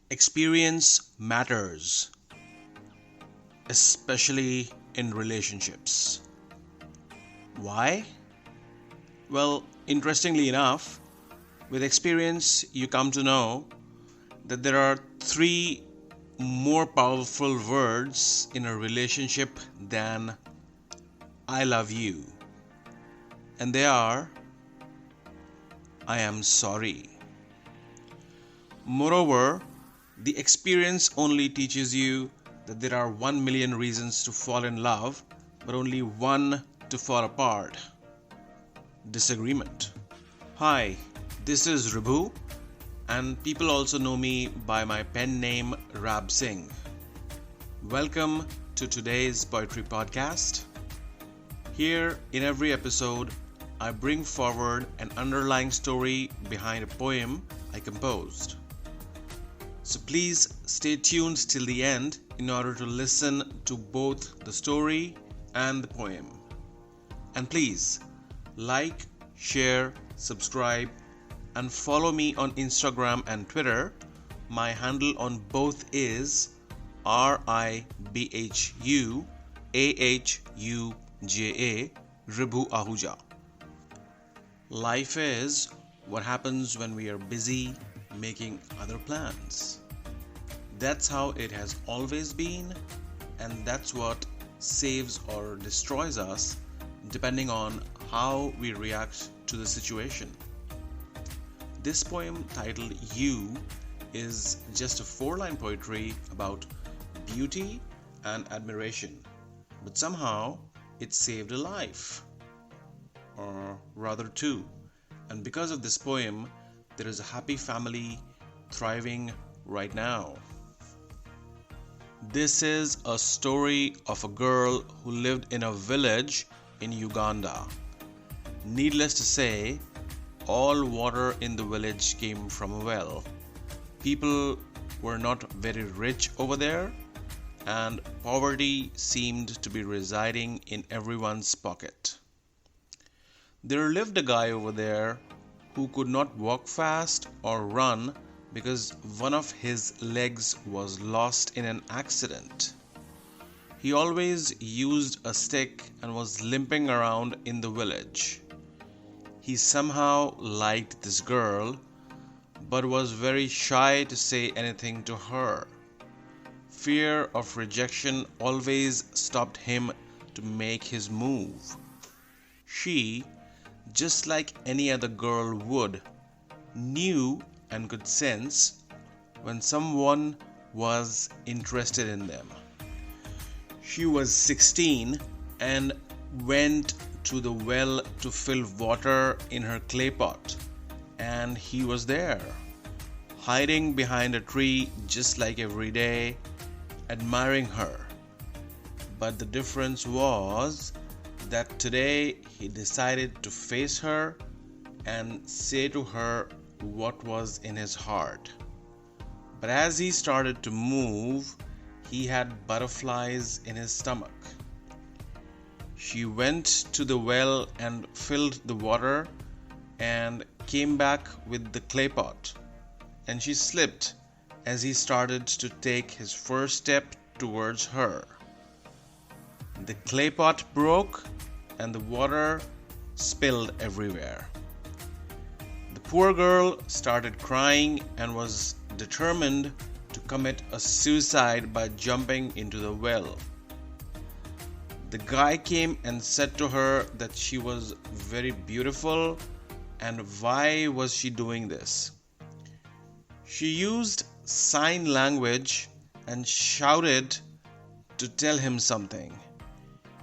Experience matters, especially in relationships. Why? Well, interestingly enough, with experience, you come to know that there are three more powerful words in a relationship than I love you. And they are I am sorry. Moreover, the experience only teaches you that there are 1 million reasons to fall in love, but only one to fall apart: disagreement. Hi, this is Ribhu, and people also know me by my pen name Rab Singh. Welcome to today's poetry podcast. Here, in every episode, I bring forward an underlying story behind a poem I composed. So please stay tuned till the end in order to listen to both the story and the poem. And please like, share, subscribe, and follow me on Instagram and Twitter. My handle on both is RIBHUAHUJA, Ribhu Ahuja. Life is what happens when we are busy making other plans. That's how it has always been, and that's what saves or destroys us depending on how we react to the situation. This poem titled You is just a 4-line poetry about beauty and admiration, but somehow it saved a life, or rather two. And because of this poem, there is a happy family thriving right now. This is a story of a girl who lived in a village in Uganda. Needless to say, all water in the village came from a well. People were not very rich over there, and poverty seemed to be residing in everyone's pocket. There lived a guy over there who could not walk fast or run because one of his legs was lost in an accident. He always used a stick and was limping around in the village. He somehow liked this girl, but was very shy to say anything to her. Fear of rejection always stopped him to make his move. She, just like any other girl would, knew and could sense when someone was interested in them. She was 16 and went to the well to fill water in her clay pot, and he was there, hiding behind a tree just like every day, admiring her. But the difference was that today he decided to face her and say to her what was in his heart. But as he started to move, he had butterflies in his stomach. She went to the well and filled the water and came back with the clay pot, and she slipped as he started to take his first step towards her. The clay pot broke and the water spilled everywhere. The poor girl started crying and was determined to commit a suicide by jumping into the well. The guy came and said to her that she was very beautiful and why was she doing this. She used sign language and shouted to tell him something.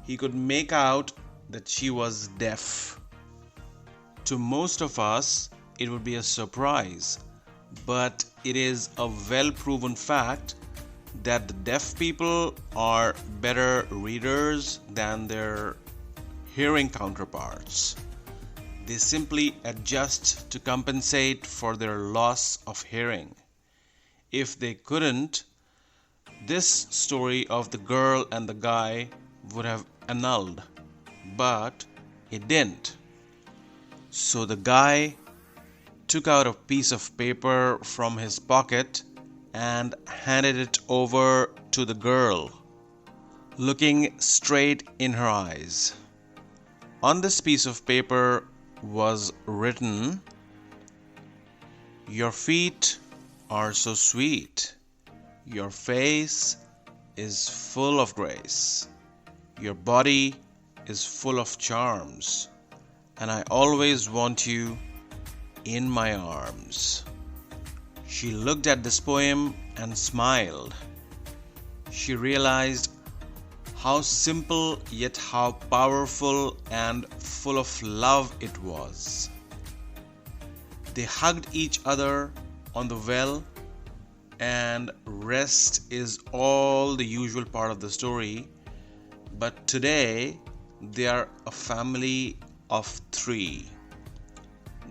He could make out that she was deaf. To most of us, it would be a surprise, but it is a well-proven fact that the deaf people are better readers than their hearing counterparts. They simply adjust to compensate for their loss of hearing. If they couldn't, this story of the girl and the guy would have annulled, but it didn't. So the guy took out a piece of paper from his pocket and handed it over to the girl, looking straight in her eyes. On this piece of paper was written, "Your feet are so sweet. Your face is full of grace. Your body is full of charms. And I always want you in my arms." She looked at this poem and smiled. She realized how simple yet how powerful and full of love it was. They hugged each other on the well, and rest is all the usual part of the story. But today they are a family of 3.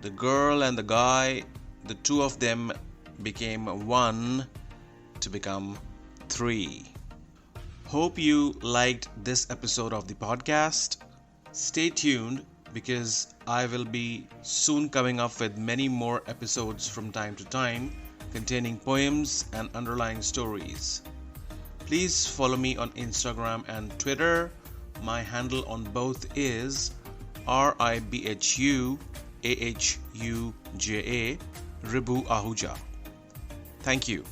The girl and the guy, the two of them became one to become 3. Hope you liked this episode of the podcast. Stay tuned because I will be soon coming up with many more episodes from time to time containing poems and underlying stories. Please follow me on Instagram and Twitter. My handle on both is RIBHUAHUJA, Ribu Ahuja. Thank you.